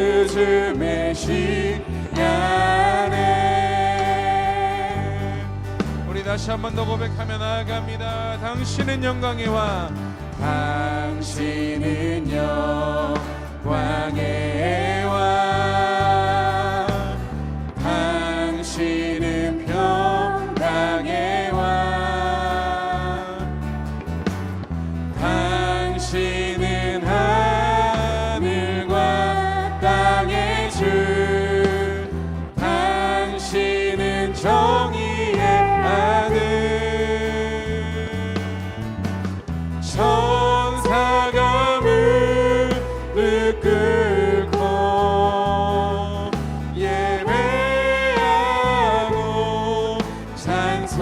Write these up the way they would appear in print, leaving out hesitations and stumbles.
예수 주 메시아네. 우리 다시 한 번 더 고백하며 나아갑니다. 당신은 영광의 왕, 당신은 영광의 왕, 당신은 평강의 왕, 당신은 하늘과 땅의 주, 당신은 정의의 하늘. 천사가 무릎 꿇고 예배하고 찬송하네.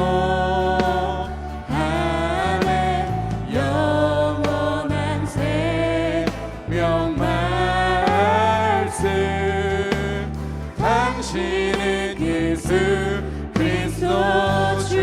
영원한 생명 말씀, 당신은 예수 그리스도 주.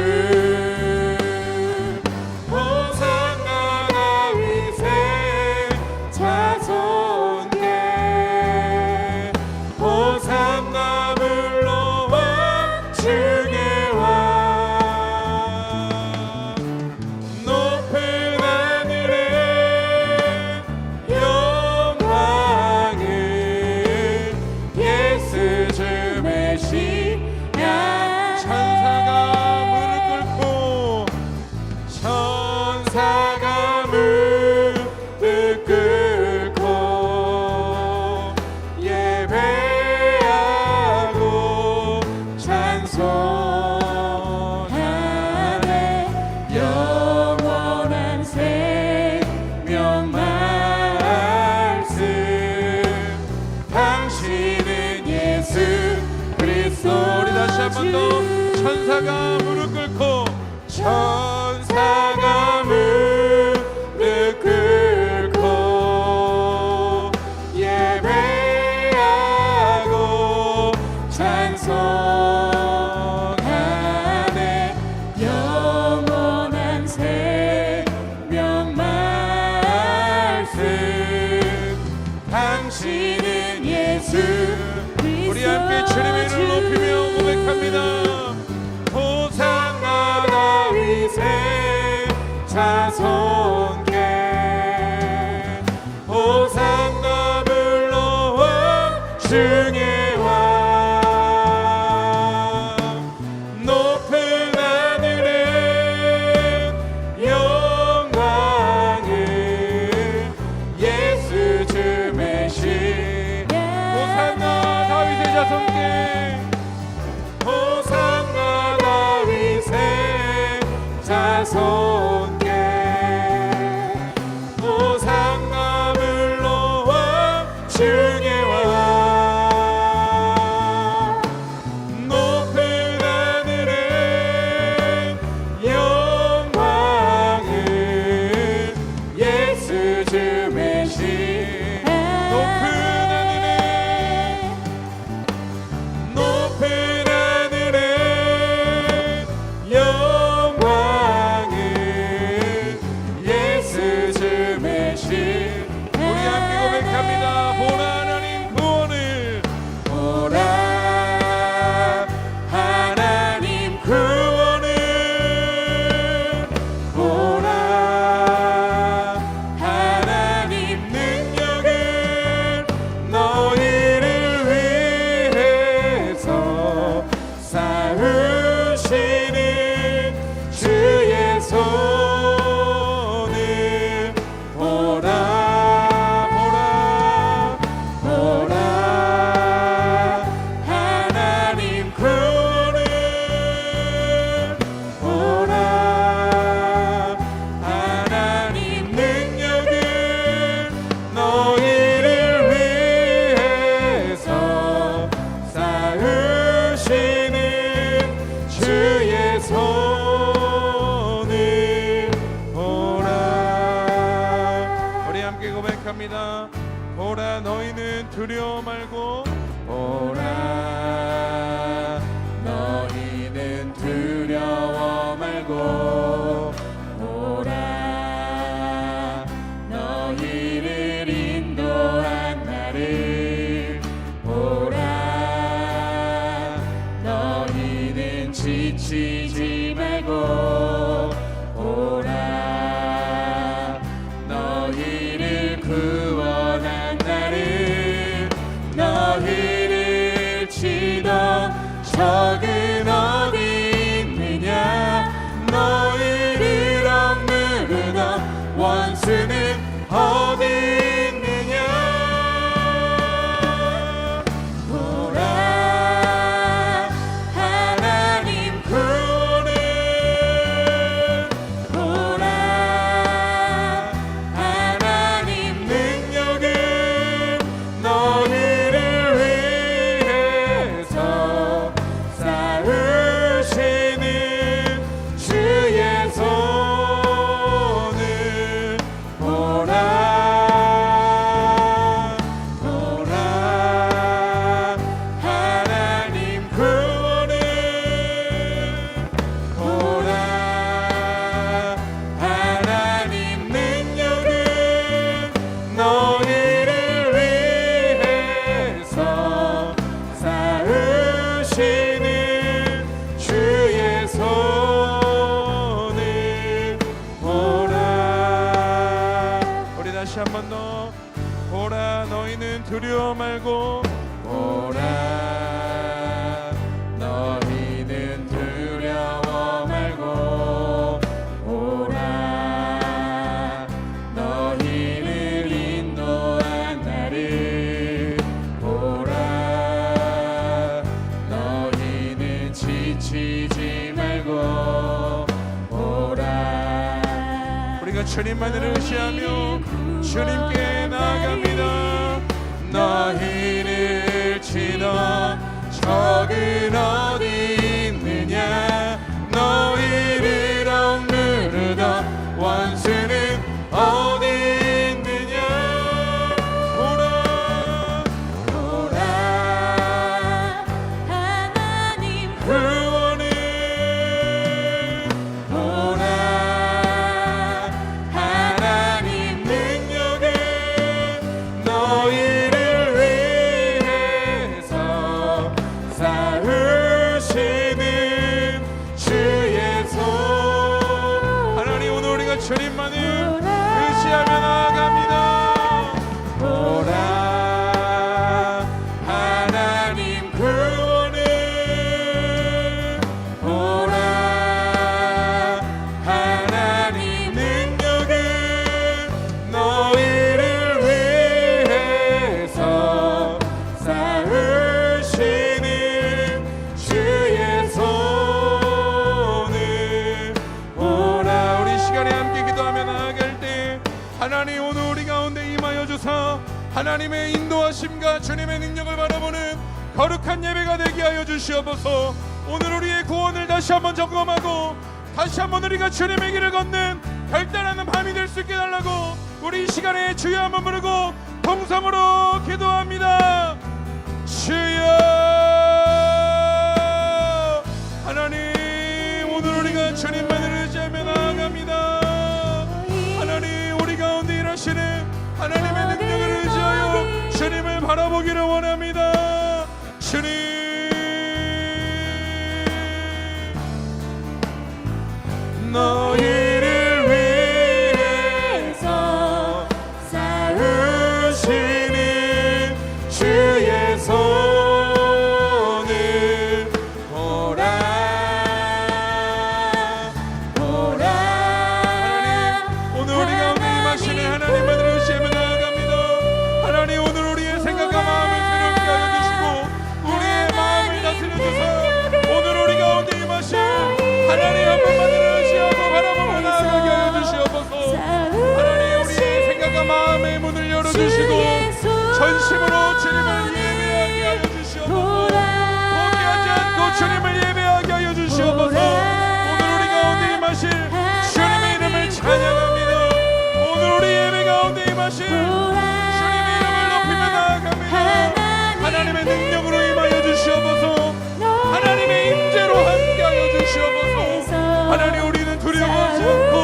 천사가 무릎 꿇고, 천사가 무릎 꿇고 예배하고 찬송하네. 영원한 생명 말씀, 당신은 예수. 우리 함께 주님의 이름을 높이며 고백합니다. 호산나 다윗의 자손께, 호산나 불러와 중의 왕. 높은 하늘에 영광을 예수 주 메시. 호산나 다윗의 자손께, 호산나 다윗의 자손께, 호산나 불러와 중의 왕. 높은 하늘에 영광을 예수 주 메시. 높은 하늘에, 높은 하늘에 영광을 예수 주 메시. 우리 함께 고백합니다. 보라 하나님 구원을, 보라 하나님 구원을, 보라 하나님 능력을, 너희를 위해서 쌓으시는 주의 손을. 보라 보라 보라 하나님 구원을, 보라 하나님 능력을, 너희를 위해서 쌓으시는 주의 손을. 보라. 우리 함께 고백합니다. 보라 너희는 두려워 말고, 보라 너희는 두려워 말고, 보라 너희를 인도한 나를 지치지 말고 오라. 너희를 구원한 나를 너희를 치던 적은 어디 있느냐. 너희를 억누르던 원수는 어디 있느냐. 보라 하나님 구원은 보라 하나님 능력은 너희를 위해서 쌓으시는 주의 손을 보라. 하나님 구원은 보라 하나님 능력은 너희를 위해서 쌓으시는 주의 손을 보라. 우리 다시 한 번 더 보라. 너희는 두려워 말고 보라 너희는 두려워 말고 보라. 너희를 인도한 나를 보라. 너희는 지치지 말고 보라. 우리가 주님만을 의지하며 주님께 나아갑니다. 너희를 치던 적은 어디 있느냐. 너희를 억누르던 원수는 어디 있느냐. 보라 보라 하나님 구원은 보라 하나님 능력은 너희를 위해서 쌓으시는 주의 손. 하나님, 오늘 우리가 주님만을 의지하며 나아갑니다. 보라 하나님 구원은 보라 하나님 능력은 너희를 위해서 쌓으시는 주의 손을 보라. 우리 시간에 함께 기도하며 나아갈 때 하나님, 오늘 우리 가운데 임하여 주사 하나님의 인도하심과 주님의 능력을 바라보는 거룩한 예배가 되게 하여 주시옵소서. 오늘 우리의 구원을 다시 한번 점검하고 다시 한번 우리가 주님의 길을 걷는 결단하는 밤이 될 수 있게 달라고 우리 이 시간에 주여 한번 부르고 동성으로 기도합니다. 주여. 하나님, 오늘 우리가 주님만을 의지하며 나아갑니다. 하나님, 우리 가운데 일하시는 하나님의 능력을 의지하여 주님을 바라보기를 원합니다. 주님, 너희를 위해서 쌓으시는 주의 손을 보라. 보라 하나님, 오늘 우리 가운데 임하시는 하나님만을 의지하며 나아갑니다. 하나님, 오늘 우리의 생각과 마음을 새롭게 하여 주시고 우리의 마음을 다스려 주사 오늘 우리 가운데 임하신 하나님 한 분만을 의지하고 바라보며 나아가게 하여 주시옵소서. 하나님, 우리의 생각과 마음의 문을 열어주시고 전심으로 주님을 예배하게 하여 주시옵소서. 포기하지 않고 주님을 예배하게 하여 주시옵소서. 오늘 우리 가운데 임하신 주님의 이름을 찬양합니다. 오늘 우리 예배 가운데 임하신 주님의 이름을 높이며 나아갑니다. 하나님의 능력으로 임하여 주시옵소서. 하나님의 임재로 함께하여 주시옵소서. 하나님, 우리는 두려워하지 않고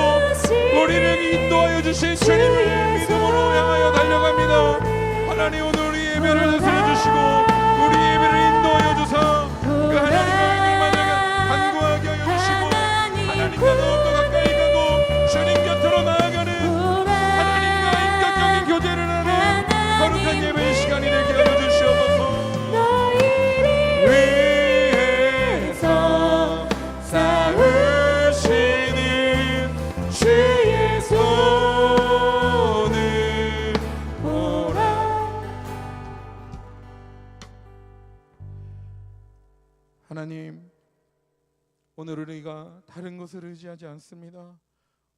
우리를 인도하여 주신 주님을 믿음으로 향하여 달려갑니다. 하나님, 오늘 우리 예배를 하나님, 오늘 우리가 다른 것을 의지하지 않습니다.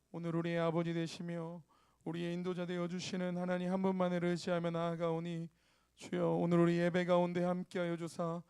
오늘 우리의 아버지 되시며 우리의 인도자 되어 주시는 하나님 한 분만을 의지하며 나아가오니 주여, 오늘 우리 예배 가운데 함께하여 주사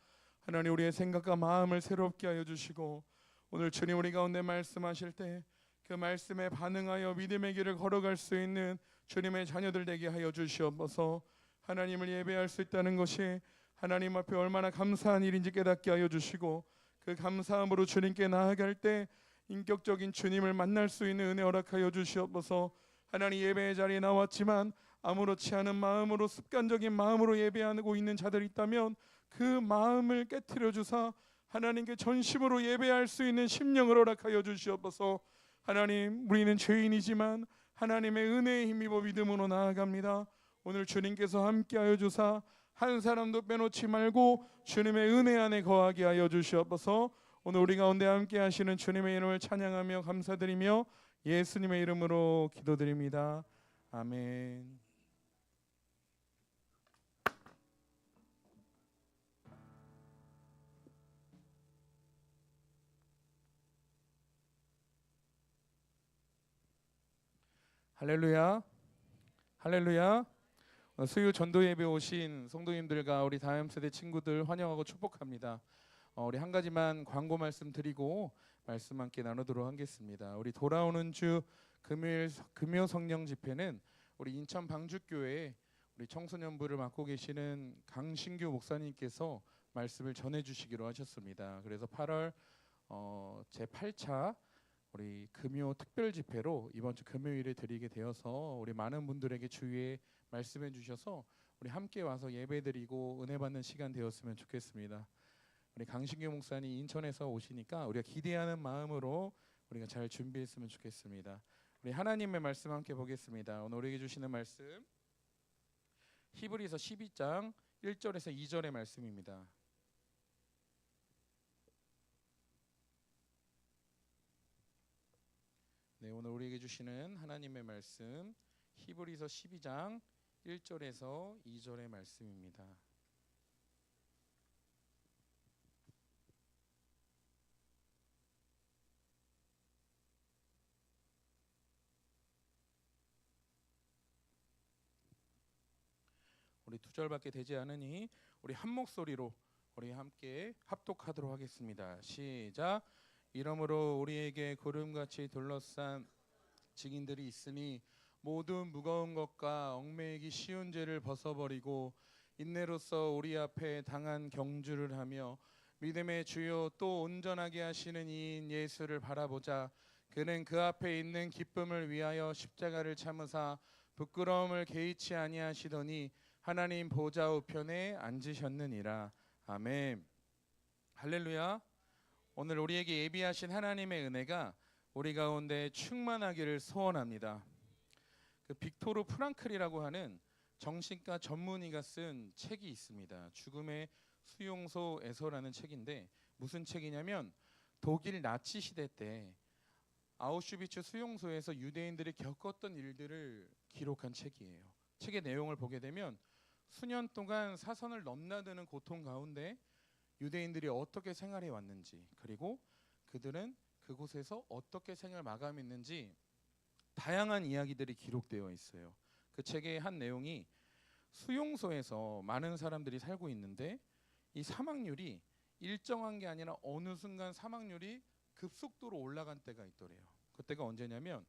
하나님 우리의 생각과 마음을 새롭게 하여 주시고, 오늘 주님 우리 가운데 말씀하실 때 그 말씀에 반응하여 믿음의 길을 걸어갈 수 있는 주님의 자녀들 되게 하여 주시옵소서. 하나님을 예배할 수 있다는 것이 하나님 앞에 얼마나 감사한 일인지 깨닫게 하여 주시고, 그 감사함으로 주님께 나아갈 때 인격적인 주님을 만날 수 있는 은혜 허락하여 주시옵소서. 하나님, 예배의 자리에 나왔지만 아무렇지 않은 마음으로, 습관적인 마음으로 예배하고 있는 자들이 있다면 그 마음을 깨트려 주사 하나님께 전심으로 예배할 수 있는 심령을 허락하여 주시옵소서. 하나님, 우리는 죄인이지만 하나님의 은혜에 힘입어 믿음으로 나아갑니다. 오늘 주님께서 함께하여 주사 한 사람도 빼놓지 말고 주님의 은혜 안에 거하게 하여 주시옵소서. 오늘 우리 가운데 함께 하시는 주님의 이름을 찬양하며 감사드리며 예수님의 이름으로 기도드립니다. 아멘. 할렐루야, 할렐루야. 수요 전도 예배 오신 성도님들과 우리 다음 세대 친구들 환영하고 축복합니다. 우리 한 가지만 광고 말씀 드리고 말씀 함께 나누도록 하겠습니다. 우리 돌아오는 주 금요일 금요 성령 집회는 우리 인천 방주교회 우리 청소년부를 맡고 계시는 강신규 목사님께서 말씀을 전해 주시기로 하셨습니다. 그래서 8월 제8차 우리 금요 특별 집회로 이번 주 금요일에 드리게 되어서 우리 많은 분들에게 주위에 말씀해 주셔서 우리 함께 와서 예배드리고 은혜 받는 시간 되었으면 좋겠습니다. 우리 강신규 목사님 인천에서 오시니까 우리가 기대하는 마음으로 우리가 잘 준비했으면 좋겠습니다. 우리 하나님의 말씀 함께 보겠습니다. 오늘 우리에게 주시는 말씀 히브리서 12장 1절에서 2절의 말씀입니다. 네, 오늘 우리에게 주시는 하나님의 말씀 히브리서 12장 1절에서 2절의 말씀입니다. 우리 두 절밖에 되지 않으니 우리 한 목소리로 우리 함께 합독하도록 하겠습니다. 시작. 이러므로 우리에게 구름같이 둘러싼 증인들이 있으니 모든 무거운 것과 얽매이기 쉬운 죄를 벗어버리고 인내로써 우리 앞에 당한 경주를 하며 믿음의 주요 또 온전하게 하시는 이인 예수를 바라보자. 그는 그 앞에 있는 기쁨을 위하여 십자가를 참으사 부끄러움을 개의치 아니하시더니 하나님 보좌 우편에 앉으셨느니라. 아멘. 할렐루야. 오늘 우리에게 예비하신 하나님의 은혜가 우리 가운데 충만하기를 소원합니다. 그 빅토르 프랑클이라고 하는 정신과 전문의가 쓴 책이 있습니다. 죽음의 수용소에서라는 책인데 무슨 책이냐면 독일 나치 시대 때 아우슈비츠 수용소에서 유대인들이 겪었던 일들을 기록한 책이에요. 책의 내용을 보게 되면 수년 동안 사선을 넘나드는 고통 가운데 유대인들이 어떻게 생활해 왔는지, 그리고 그들은 그곳에서 어떻게 생을 마감했는지 다양한 이야기들이 기록되어 있어요. 그 책의 한 내용이 수용소에서 많은 사람들이 살고 있는데 이 사망률이 일정한 게 아니라 어느 순간 사망률이 급속도로 올라간 때가 있더래요. 그때가 언제냐면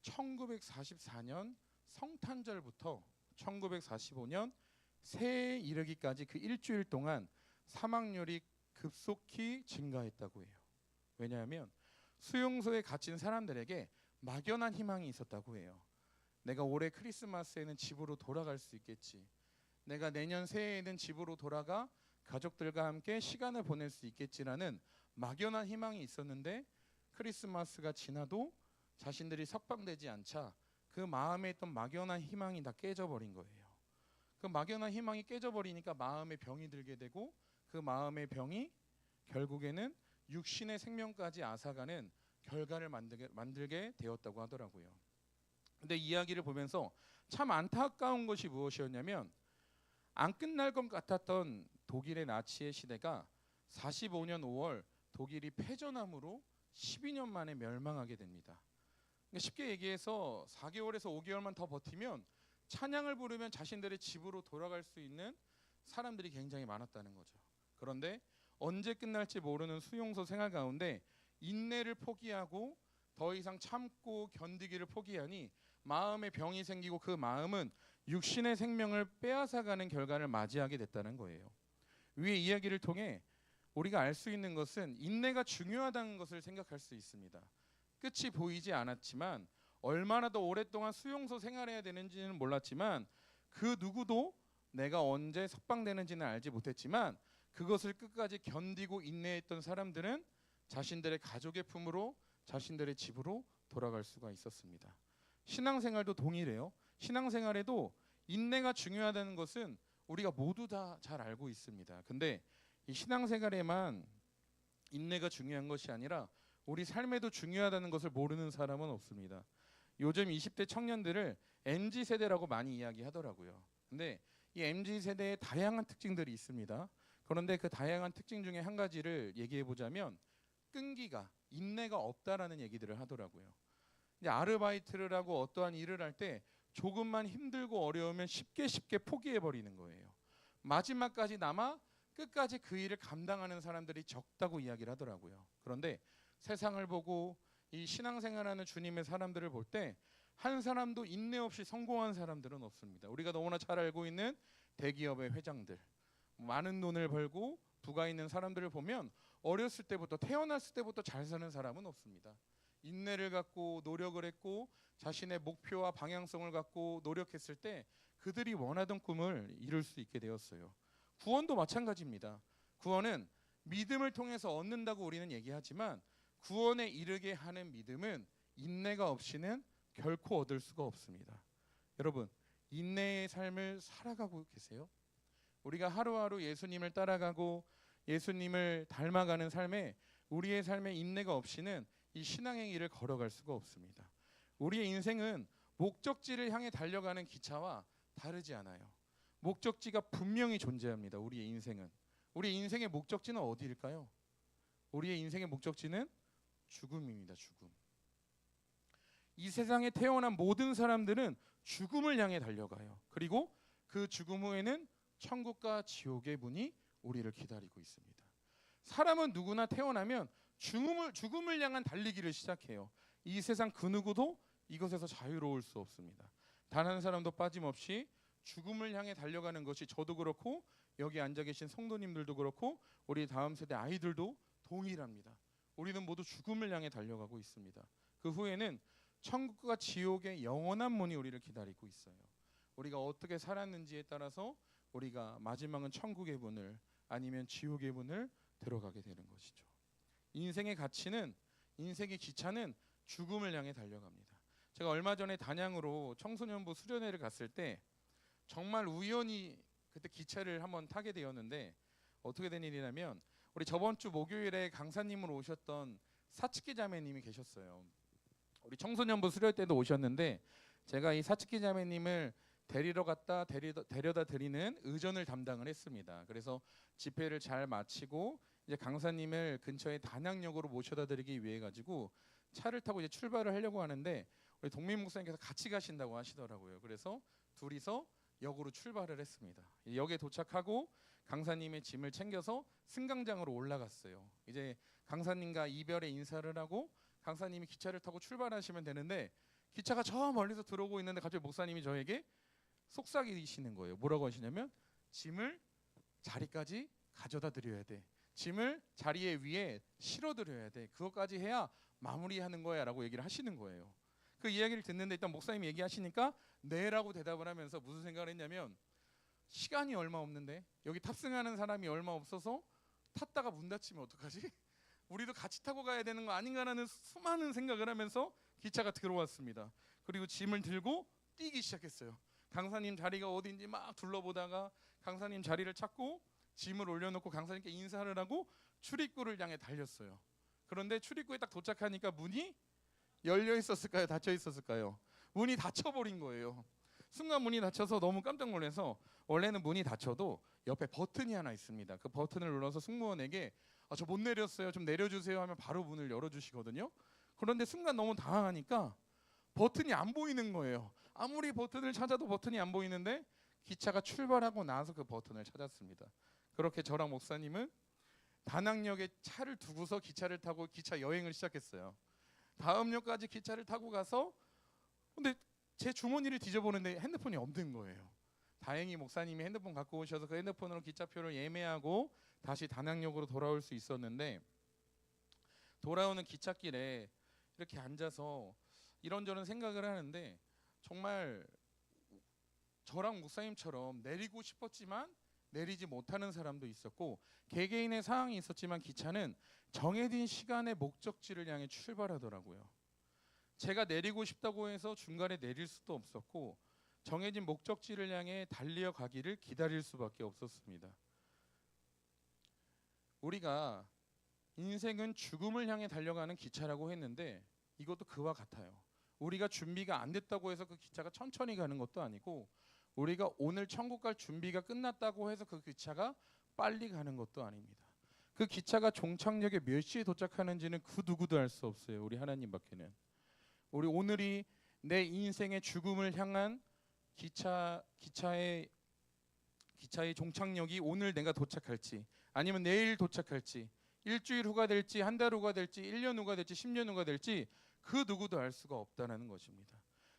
1944년 성탄절부터 1945년 새해에 이르기까지 그 일주일 동안 사망률이 급속히 증가했다고 해요. 왜냐하면 수용소에 갇힌 사람들에게 막연한 희망이 있었다고 해요. 내가 올해 크리스마스에는 집으로 돌아갈 수 있겠지. 내가 내년 새해에는 집으로 돌아가 가족들과 함께 시간을 보낼 수 있겠지라는 막연한 희망이 있었는데 크리스마스가 지나도 자신들이 석방되지 않자 그 마음에 있던 막연한 희망이 다 깨져버린 거예요. 그 막연한 희망이 깨져버리니까 마음에 병이 들게 되고 그 마음의 병이 결국에는 육신의 생명까지 앗아가는 결과를 만들게 되었다고 하더라고요. 근데 이야기를 보면서 참 안타까운 것이 무엇이었냐면 안 끝날 것 같았던 독일의 나치의 시대가 45년 5월 독일이 패전함으로 12년 만에 멸망하게 됩니다. 그러니까 쉽게 얘기해서 4개월에서 5개월만 더 버티면 찬양을 부르면 자신들의 집으로 돌아갈 수 있는 사람들이 굉장히 많았다는 거죠. 그런데 언제 끝날지 모르는 수용소 생활 가운데 인내를 포기하고 더 이상 참고 견디기를 포기하니 마음에 병이 생기고 그 마음은 육신의 생명을 빼앗아가는 결과를 맞이하게 됐다는 거예요. 위의 이야기를 통해 우리가 알 수 있는 것은 인내가 중요하다는 것을 생각할 수 있습니다. 끝이 보이지 않았지만 얼마나 더 오랫동안 수용소 생활해야 되는지는 몰랐지만 그 누구도 내가 언제 석방되는지는 알지 못했지만 그것을 끝까지 견디고 인내했던 사람들은 자신들의 가족의 품으로 자신들의 집으로 돌아갈 수가 있었습니다. 신앙생활도 동일해요. 신앙생활에도 인내가 중요하다는 것은 우리가 모두 다 잘 알고 있습니다. 근데 이 신앙생활에만 인내가 중요한 것이 아니라 우리 삶에도 중요하다는 것을 모르는 사람은 없습니다. 요즘 20대 청년들을 MZ세대라고 많이 이야기하더라고요. 근데 이 MZ세대의 다양한 특징들이 있습니다. 그런데 그 다양한 특징 중에 한 가지를 얘기해 보자면 끈기가, 인내가 없다라는 얘기들을 하더라고요. 이제 아르바이트를 하고 어떠한 일을 할 때 조금만 힘들고 어려우면 쉽게 포기해 버리는 거예요. 마지막까지 남아 끝까지 그 일을 감당하는 사람들이 적다고 이야기를 하더라고요. 그런데 세상을 보고 이 신앙생활하는 주님의 사람들을 볼 때 한 사람도 인내 없이 성공한 사람들은 없습니다. 우리가 너무나 잘 알고 있는 대기업의 회장들, 많은 돈을 벌고 부가 있는 사람들을 보면 어렸을 때부터 태어났을 때부터 잘 사는 사람은 없습니다. 인내를 갖고 노력을 했고 자신의 목표와 방향성을 갖고 노력했을 때 그들이 원하던 꿈을 이룰 수 있게 되었어요. 구원도 마찬가지입니다. 구원은 믿음을 통해서 얻는다고 우리는 얘기하지만 구원에 이르게 하는 믿음은 인내가 없이는 결코 얻을 수가 없습니다. 여러분, 인내의 삶을 살아가고 계세요? 우리가 하루하루 예수님을 따라가고 예수님을 닮아가는 삶에 우리의 삶에 인내가 없이는 이 신앙의 길을 걸어갈 수가 없습니다. 우리의 인생은 목적지를 향해 달려가는 기차와 다르지 않아요. 목적지가 분명히 존재합니다. 우리의 인생은. 우리의 인생의 목적지는 어디일까요? 우리의 인생의 목적지는 죽음입니다. 죽음. 이 세상에 태어난 모든 사람들은 죽음을 향해 달려가요. 그리고 그 죽음 후에는 천국과 지옥의 문이 우리를 기다리고 있습니다. 사람은 누구나 태어나면 죽음을 향한 달리기를 시작해요. 이 세상 그 누구도 이것에서 자유로울 수 없습니다. 단 한 사람도 빠짐없이 죽음을 향해 달려가는 것이 저도 그렇고 여기 앉아 계신 성도님들도 그렇고 우리 다음 세대 아이들도 동일합니다. 우리는 모두 죽음을 향해 달려가고 있습니다. 그 후에는 천국과 지옥의 영원한 문이 우리를 기다리고 있어요. 우리가 어떻게 살았는지에 따라서 우리가 마지막은 천국의 문을 아니면 지옥의 문을 들어가게 되는 것이죠. 인생의 가치는, 인생의 기차는 죽음을 향해 달려갑니다. 제가 얼마 전에 단양으로 청소년부 수련회를 갔을 때 정말 우연히 그때 기차를 한번 타게 되었는데 어떻게 된 일이냐면 우리 저번 주 목요일에 강사님으로 오셨던 사츠키 자매님이 계셨어요. 우리 청소년부 수련회 때도 오셨는데 제가 이 사츠키 자매님을 데리러 갔다 데려다 드리는 의전을 담당을 했습니다. 그래서 집회를 잘 마치고 이제 강사님을 근처의 단양역으로 모셔다 드리기 위해 가지고 차를 타고 이제 출발을 하려고 하는데 우리 동민 목사님께서 같이 가신다고 하시더라고요. 그래서 둘이서 역으로 출발을 했습니다. 역에 도착하고 강사님의 짐을 챙겨서 승강장으로 올라갔어요. 이제 강사님과 이별의 인사를 하고 강사님이 기차를 타고 출발하시면 되는데 기차가 저 멀리서 들어오고 있는데 갑자기 목사님이 저에게 속삭이시는 거예요. 뭐라고 하시냐면 짐을 자리까지 가져다 드려야 돼. 짐을 자리에 위에 실어 드려야 돼. 그것까지 해야 마무리하는 거야 라고 얘기를 하시는 거예요. 그 이야기를 듣는데 일단 목사님이 얘기하시니까 네라고 대답을 하면서 무슨 생각을 했냐면 시간이 얼마 없는데 여기 탑승하는 사람이 얼마 없어서 탔다가 문 닫히면 어떡하지? 우리도 같이 타고 가야 되는 거 아닌가라는 수많은 생각을 하면서 기차가 들어왔습니다. 그리고 짐을 들고 뛰기 시작했어요. 강사님 자리가 어딘지 막 둘러보다가 강사님 자리를 찾고 짐을 올려놓고 강사님께 인사를 하고 출입구를 향해 달렸어요. 그런데 출입구에 딱 도착하니까 문이 열려 있었을까요? 닫혀 있었을까요? 문이 닫혀버린 거예요. 순간 문이 닫혀서 너무 깜짝 놀라서, 원래는 문이 닫혀도 옆에 버튼이 하나 있습니다. 그 버튼을 눌러서 승무원에게 저 못 내렸어요, 좀 내려주세요 하면 바로 문을 열어주시거든요. 그런데 순간 너무 당황하니까 버튼이 안 보이는 거예요. 아무리 버튼을 찾아도 버튼이 안 보이는데 기차가 출발하고 나서 그 버튼을 찾았습니다. 그렇게 저랑 목사님은 다낭역에 차를 두고서 기차를 타고 기차 여행을 시작했어요. 다음 역까지 기차를 타고 가서, 근데 제 주머니를 뒤져보는데 핸드폰이 없는 거예요. 다행히 목사님이 핸드폰 갖고 오셔서 그 핸드폰으로 기차표를 예매하고 다시 다낭역으로 돌아올 수 있었는데, 돌아오는 기찻길에 이렇게 앉아서 이런저런 생각을 하는데, 정말 저랑 목사님처럼 내리고 싶었지만 내리지 못하는 사람도 있었고, 개개인의 상황이 있었지만 기차는 정해진 시간의 목적지를 향해 출발하더라고요. 제가 내리고 싶다고 해서 중간에 내릴 수도 없었고, 정해진 목적지를 향해 달려 가기를 기다릴 수밖에 없었습니다. 우리가 인생은 죽음을 향해 달려가는 기차라고 했는데, 이것도 그와 같아요. 우리가 준비가 안 됐다고 해서 그 기차가 천천히 가는 것도 아니고, 우리가 오늘 천국 갈 준비가 끝났다고 해서 그 기차가 빨리 가는 것도 아닙니다. 그 기차가 종착역에 몇 시에 도착하는지는 그 누구도 알 수 없어요. 우리 하나님밖에는. 우리 오늘이 내 인생의 죽음을 향한 기차의 종착역이 오늘 내가 도착할지, 아니면 내일 도착할지, 일주일 후가 될지, 한 달 후가 될지, 1년 후가 될지, 10년 후가 될지 그 누구도 알 수가 없다는 것입니다.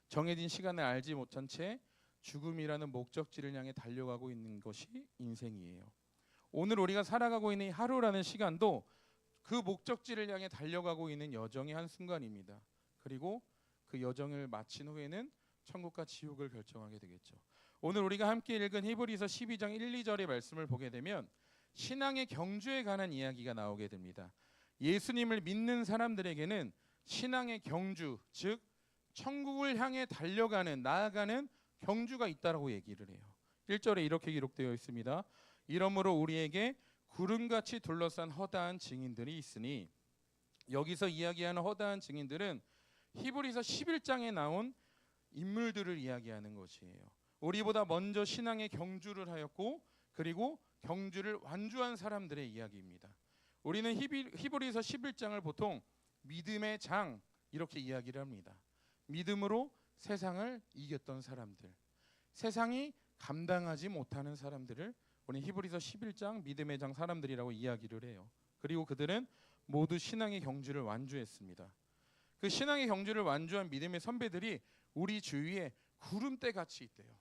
정해진 시간을 알지 못한 채 죽음이라는 목적지를 향해 달려가고 있는 것이 인생이에요. 오늘 우리가 살아가고 있는 이 하루라는 시간도 그 목적지를 향해 달려가고 있는 여정의 한 순간입니다. 그리고 그 여정을 마친 후에는 천국과 지옥을 결정하게 되겠죠. 오늘 우리가 함께 읽은 히브리서 12장 1, 2절의 말씀을 보게 되면 신앙의 경주에 관한 이야기가 나오게 됩니다. 예수님을 믿는 사람들에게는 신앙의 경주, 즉 천국을 향해 달려가는, 나아가는 경주가 있다라고 얘기를 해요. 1절에 이렇게 기록되어 있습니다. 이러므로 우리에게 구름같이 둘러싼 허다한 증인들이 있으니, 여기서 이야기하는 허다한 증인들은 히브리서 11장에 나온 인물들을 이야기하는 것이에요. 우리보다 먼저 신앙의 경주를 하였고, 그리고 경주를 완주한 사람들의 이야기입니다. 우리는 히브리서 11장을 보통 믿음의 장 이렇게 이야기를 합니다. 믿음으로 세상을 이겼던 사람들, 세상이 감당하지 못하는 사람들을 우리 히브리서 11장 믿음의 장 사람들이라고 이야기를 해요. 그리고 그들은 모두 신앙의 경주를 완주했습니다. 그 신앙의 경주를 완주한 믿음의 선배들이 우리 주위에 구름대 같이 있대요.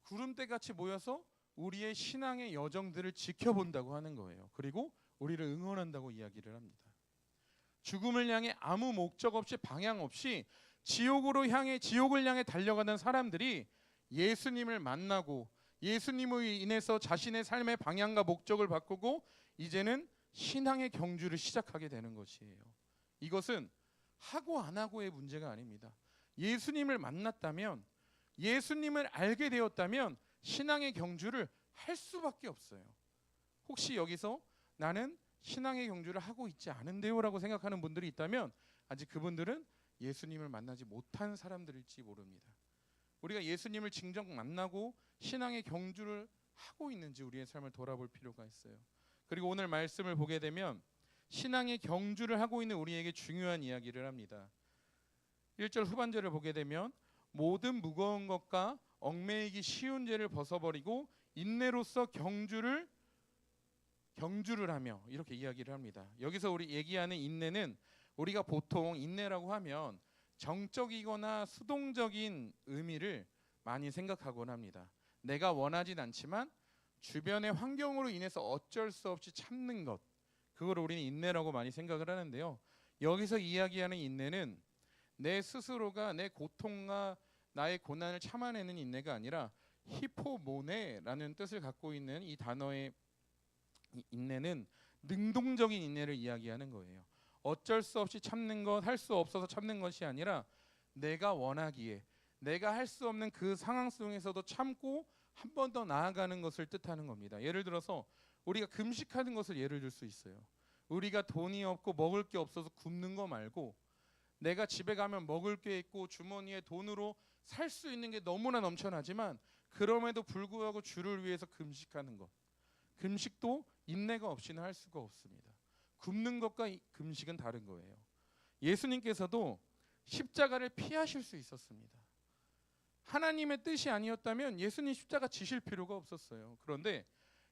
구름대 같이 모여서 우리의 신앙의 여정들을 지켜본다고 하는 거예요. 그리고 우리를 응원한다고 이야기를 합니다. 죽음을 향해 아무 목적 없이, 방향 없이 지옥을 향해 달려가는 사람들이 예수님을 만나고 예수님으로 인해서 자신의 삶의 방향과 목적을 바꾸고 이제는 신앙의 경주를 시작하게 되는 것이에요. 이것은 하고 안 하고의 문제가 아닙니다. 예수님을 만났다면, 예수님을 알게 되었다면 신앙의 경주를 할 수밖에 없어요. 혹시 여기서 나는 신앙의 경주를 하고 있지 않은데요 라고 생각하는 분들이 있다면, 아직 그분들은 예수님을 만나지 못한 사람들일지 모릅니다. 우리가 예수님을 진정 만나고 신앙의 경주를 하고 있는지 우리의 삶을 돌아볼 필요가 있어요. 그리고 오늘 말씀을 보게 되면 신앙의 경주를 하고 있는 우리에게 중요한 이야기를 합니다. 1절 후반절을 보게 되면 모든 무거운 것과 얽매이기 쉬운 죄를 벗어버리고 인내로서 경주를 하며, 이렇게 이야기를 합니다. 여기서 우리 얘기하는 인내는, 우리가 보통 인내라고 하면 정적이거나 수동적인 의미를 많이 생각하곤 합니다. 내가 원하진 않지만 주변의 환경으로 인해서 어쩔 수 없이 참는 것, 그걸 우리는 인내라고 많이 생각을 하는데요. 여기서 이야기하는 인내는 내 스스로가 내 고통과 나의 고난을 참아내는 인내가 아니라 히포모네라는 뜻을 갖고 있는 이 단어의 인내는 능동적인 인내를 이야기하는 거예요. 어쩔 수 없이 참는 것, 할 수 없어서 참는 것이 아니라 내가 원하기에, 내가 할 수 없는 그 상황 속에서도 참고 한 번 더 나아가는 것을 뜻하는 겁니다. 예를 들어서 우리가 금식하는 것을 예를 들 수 있어요. 우리가 돈이 없고 먹을 게 없어서 굶는 거 말고 내가 집에 가면 먹을 게 있고 주머니에 돈으로 살 수 있는 게 너무나 넘쳐나지만 그럼에도 불구하고 주를 위해서 금식하는 것, 금식도 인내가 없이는 할 수가 없습니다. 굶는 것과 금식은 다른 거예요. 예수님께서도 십자가를 피하실 수 있었습니다. 하나님의 뜻이 아니었다면 예수님 십자가 지실 필요가 없었어요. 그런데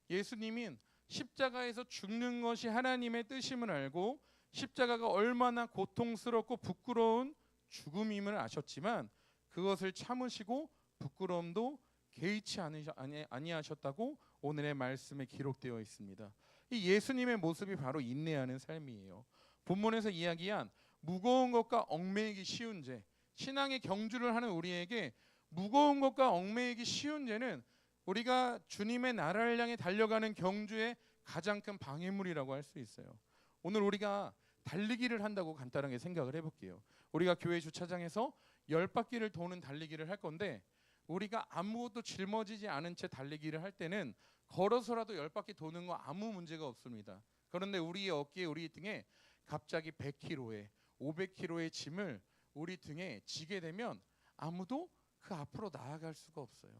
예수님은 십자가에서 죽는 것이 하나님의 뜻임을 알고 십자가가 얼마나 고통스럽고 부끄러운 죽음임을 아셨지만 그것을 참으시고 부끄러움도 개의치 아니하셨다고 오늘의 말씀에 기록되어 있습니다. 이 예수님의 모습이 바로 인내하는 삶이에요. 본문에서 이야기한 무거운 것과 얽매이기 쉬운 죄, 신앙의 경주를 하는 우리에게 무거운 것과 얽매이기 쉬운 죄는 우리가 주님의 나라를 향해 달려가는 경주의 가장 큰 방해물이라고 할 수 있어요. 오늘 우리가 달리기를 한다고 간단하게 생각을 해볼게요. 우리가 교회 주차장에서 10바퀴를 도는 달리기를 할 건데 우리가 아무것도 짊어지지 않은 채 달리기를 할 때는 걸어서라도 10바퀴 도는 거 아무 문제가 없습니다. 그런데 우리의 어깨에 우리 등에 갑자기 100kg의 500kg의 짐을 우리 등에 지게 되면 아무도 그 앞으로 나아갈 수가 없어요.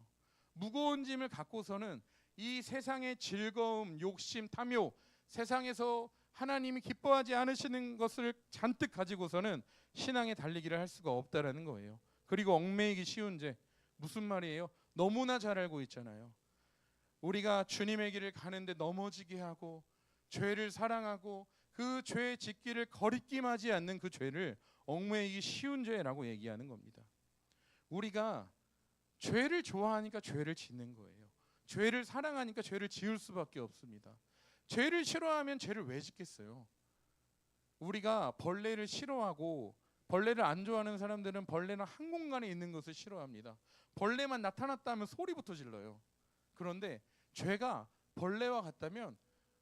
무거운 짐을 갖고서는 이 세상의 즐거움, 욕심, 탐욕, 세상에서 하나님이 기뻐하지 않으시는 것을 잔뜩 가지고서는 신앙의 달리기를 할 수가 없다라는 거예요. 그리고 얽매이기 쉬운 죄, 무슨 말이에요? 너무나 잘 알고 있잖아요. 우리가 주님의 길을 가는데 넘어지게 하고 죄를 사랑하고 그 죄의 짓기를 거리낌하지 않는 그 죄를 얽매이기 쉬운 죄라고 얘기하는 겁니다. 우리가 죄를 좋아하니까 죄를 짓는 거예요. 죄를 사랑하니까 죄를 지을 수밖에 없습니다. 죄를 싫어하면 죄를 왜 짓겠어요? 우리가 벌레를 싫어하고 벌레를 안 좋아하는 사람들은 벌레는 한 공간에 있는 것을 싫어합니다. 벌레만 나타났다 하면 소리부터 질러요. 그런데 죄가 벌레와 같다면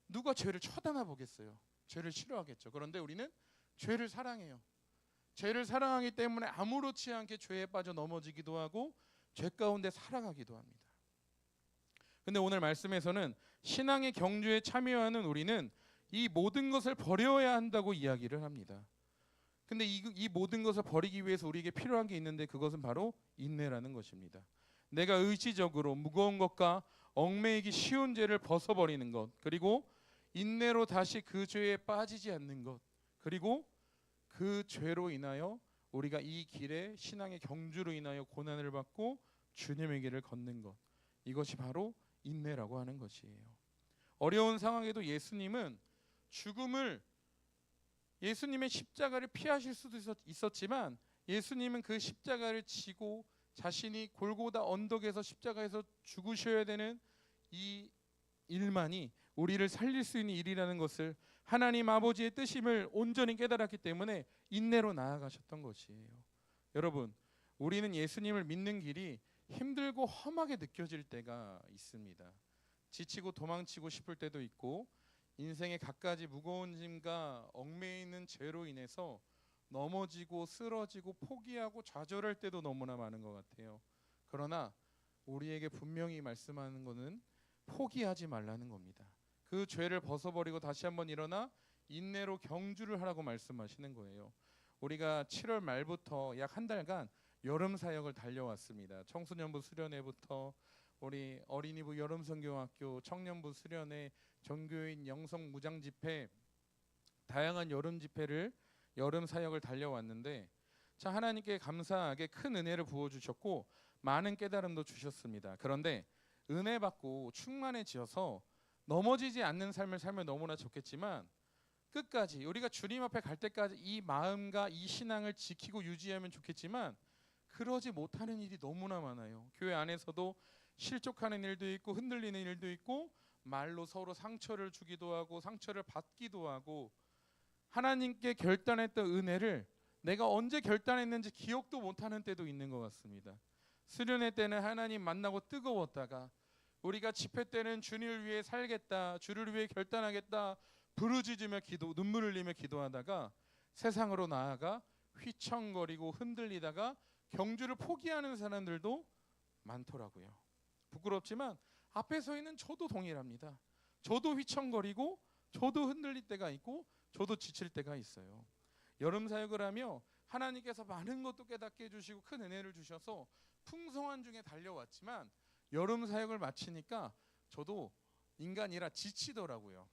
누가 죄를 쳐다나 보겠어요? 죄를 싫어하겠죠. 그런데 우리는 죄를 사랑해요. 죄를 사랑하기 때문에 아무렇지 않게 죄에 빠져 넘어지기도 하고 죄 가운데 살아가기도 합니다. 근데 오늘 말씀에서는 신앙의 경주에 참여하는 우리는 이 모든 것을 버려야 한다고 이야기를 합니다. 근데 이 모든 것을 버리기 위해서 우리에게 필요한 게 있는데 그것은 바로 인내라는 것입니다. 내가 의지적으로 무거운 것과 얽매이기 쉬운 죄를 벗어버리는 것, 그리고 인내로 다시 그 죄에 빠지지 않는 것, 그리고 그 죄로 인하여 우리가 이 길에 신앙의 경주로 인하여 고난을 받고 주님의 길을 걷는 것, 이것이 바로 인내라고 하는 것이에요. 어려운 상황에도 예수님은 예수님의 십자가를 피하실 수도 있었지만 예수님은 그 십자가를 지고 자신이 골고다 언덕에서 십자가에서 죽으셔야 되는 이 일만이 우리를 살릴 수 있는 일이라는 것을 하나님 아버지의 뜻임을 온전히 깨달았기 때문에 인내로 나아가셨던 것이에요. 여러분, 우리는 예수님을 믿는 길이 힘들고 험하게 느껴질 때가 있습니다. 지치고 도망치고 싶을 때도 있고 인생의 갖가지 무거운 짐과 얽매이는 죄로 인해서 넘어지고 쓰러지고 포기하고 좌절할 때도 너무나 많은 것 같아요. 그러나 우리에게 분명히 말씀하는 것은 포기하지 말라는 겁니다. 그 죄를 벗어버리고 다시 한번 일어나 인내로 경주를 하라고 말씀하시는 거예요. 우리가 7월 말부터 약 한 달간 여름 사역을 달려왔습니다. 청소년부 수련회부터 우리 어린이부 여름성경학교, 청년부 수련회, 전교인 영성 무장 집회, 다양한 여름 집회를 여름 사역을 달려왔는데 자, 하나님께 감사하게 큰 은혜를 부어주셨고 많은 깨달음도 주셨습니다. 그런데 은혜 받고 충만해지어서 넘어지지 않는 삶을 살면 너무나 좋겠지만 끝까지 우리가 주님 앞에 갈 때까지 이 마음과 이 신앙을 지키고 유지하면 좋겠지만 그러지 못하는 일이 너무나 많아요. 교회 안에서도 실족하는 일도 있고 흔들리는 일도 있고 말로 서로 상처를 주기도 하고 상처를 받기도 하고 하나님께 결단했던 은혜를 내가 언제 결단했는지 기억도 못하는 때도 있는 것 같습니다. 수련회 때는 하나님 만나고 뜨거웠다가 우리가 집회 때는 주님을 위해 살겠다, 주를 위해 결단하겠다 부르짖으며 눈물을 흘리며 기도하다가 세상으로 나아가 휘청거리고 흔들리다가 경주를 포기하는 사람들도 많더라고요. 부끄럽지만 앞에 서 있는 저도 동일합니다. 저도 휘청거리고 저도 흔들릴 때가 있고 저도 지칠 때가 있어요. 여름 사역을 하며 하나님께서 많은 것도 깨닫게 해주시고 큰 은혜를 주셔서 풍성한 중에 달려왔지만 여름 사역을 마치니까 저도 인간이라 지치더라고요.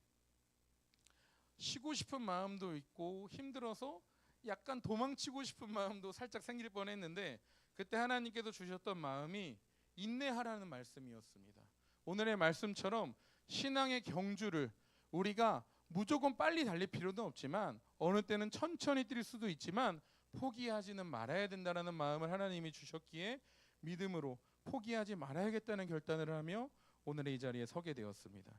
쉬고 싶은 마음도 있고 힘들어서 약간 도망치고 싶은 마음도 살짝 생길 뻔했는데 그때 하나님께서 주셨던 마음이 인내하라는 말씀이었습니다. 오늘의 말씀처럼 신앙의 경주를 우리가 무조건 빨리 달릴 필요는 없지만 어느 때는 천천히 뛸 수도 있지만 포기하지는 말아야 된다는 마음을 하나님이 주셨기에 믿음으로 포기하지 말아야겠다는 결단을 하며 오늘의 이 자리에 서게 되었습니다.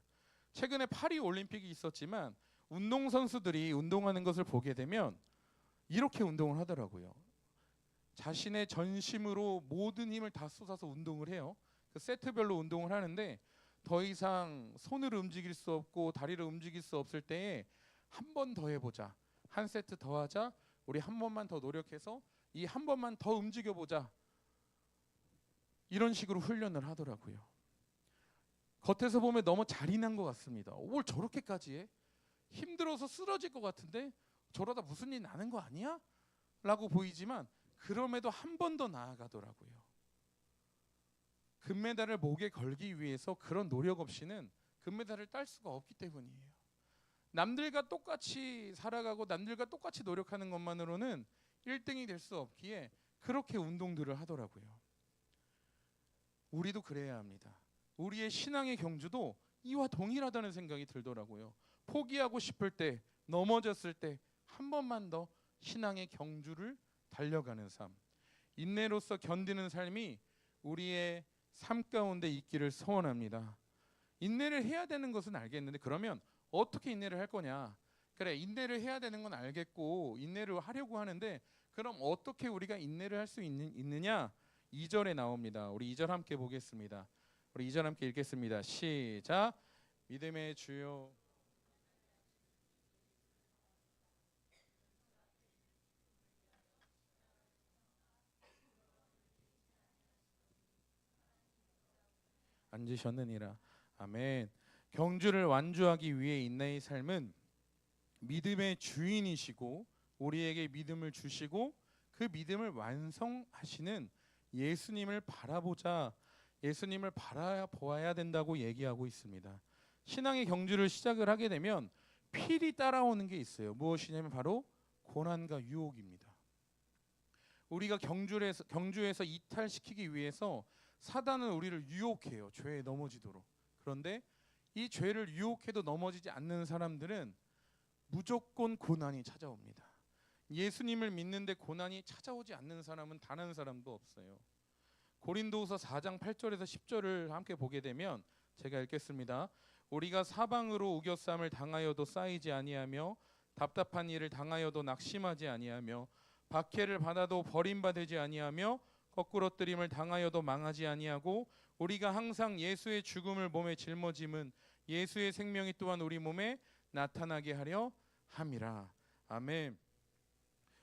최근에 파리 올림픽이 있었지만 운동선수들이 운동하는 것을 보게 되면 이렇게 운동을 하더라고요. 자신의 전심으로 모든 힘을 다 쏟아서 운동을 해요. 그 세트별로 운동을 하는데 더 이상 손을 움직일 수 없고 다리를 움직일 수 없을 때에 한 번 더 해보자, 한 세트 더 하자, 우리 한 번만 더 노력해서 이 한 번만 더 움직여보자, 이런 식으로 훈련을 하더라고요. 겉에서 보면 너무 잔인한 것 같습니다. 뭘 저렇게까지 해? 힘들어서 쓰러질 것 같은데 저러다 무슨 일 나는 거 아니야? 라고 보이지만 그럼에도 한 번 더 나아가더라고요. 금메달을 목에 걸기 위해서 그런 노력 없이는 금메달을 딸 수가 없기 때문이에요. 남들과 똑같이 살아가고 남들과 똑같이 노력하는 것만으로는 1등이 될 수 없기에 그렇게 운동들을 하더라고요. 우리도 그래야 합니다. 우리의 신앙의 경주도 이와 동일하다는 생각이 들더라고요. 포기하고 싶을 때, 넘어졌을 때 한 번만 더 신앙의 경주를 달려가는 삶, 인내로서 견디는 삶이 우리의 삶 가운데 있기를 소원합니다. 인내를 해야 되는 것은 알겠는데 그러면 어떻게 인내를 할 거냐? 그래, 인내를 해야 되는 건 알겠고 인내를 하려고 하는데 그럼 어떻게 우리가 인내를 할 수 있느냐? 2절에 나옵니다. 우리 2절 함께 보겠습니다. 우리 2절 함께 읽겠습니다. 시작. 믿음의 주요 앉으셨느니라. 아멘. 경주를 완주하기 위해 인내의 삶은 믿음의 주인이시고 우리에게 믿음을 주시고 그 믿음을 완성하시는 예수님을 바라보자, 예수님을 바라보아야 된다고 얘기하고 있습니다. 신앙의 경주를 시작을 하게 되면 필히 따라오는 게 있어요. 무엇이냐면 바로 고난과 유혹입니다. 우리가 경주에서 이탈시키기 위해서 사단은 우리를 유혹해요. 죄에 넘어지도록. 그런데 이 죄를 유혹해도 넘어지지 않는 사람들은 무조건 고난이 찾아옵니다. 예수님을 믿는데 고난이 찾아오지 않는 사람은 단 한 사람도 없어요. 고린도후서 4장 8절에서 10절을 함께 보게 되면 제가 읽겠습니다. 우리가 사방으로 우겨쌈을 당하여도 쌓이지 아니하며 답답한 일을 당하여도 낙심하지 아니하며 박해를 받아도 버림받지 아니하며 거꾸러뜨림을 당하여도 망하지 아니하고 우리가 항상 예수의 죽음을 몸에 짊어짐은 예수의 생명이 또한 우리 몸에 나타나게 하려 함이라. 아멘.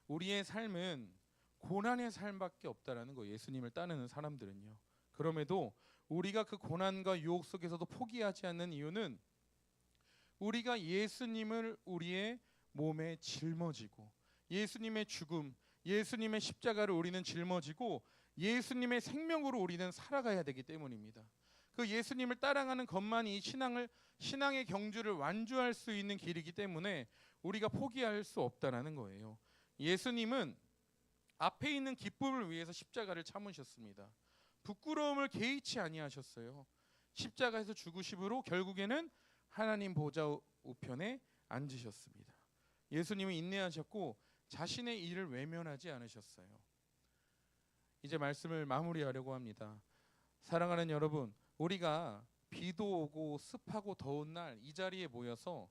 우리의 삶은 고난의 삶밖에 없다라는 거예요. 예수님을 따르는 사람들은요. 그럼에도 우리가 그 고난과 유혹 속에서도 포기하지 않는 이유는 우리가 예수님을 우리의 몸에 짊어지고 예수님의 죽음, 예수님의 십자가를 우리는 짊어지고 예수님의 생명으로 우리는 살아가야 되기 때문입니다. 그 예수님을 따라가는 것만이 신앙의 경주를 완주할 수 있는 길이기 때문에 우리가 포기할 수 없다라는 거예요. 예수님은 앞에 있는 기쁨을 위해서 십자가를 참으셨습니다. 부끄러움을 개의치 아니하셨어요. 십자가에서 죽으심으로 결국에는 하나님 보좌 우편에 앉으셨습니다. 예수님은 인내하셨고 자신의 일을 외면하지 않으셨어요. 이제 말씀을 마무리하려고 합니다. 사랑하는 여러분, 우리가 비도 오고 습하고 더운 날 이 자리에 모여서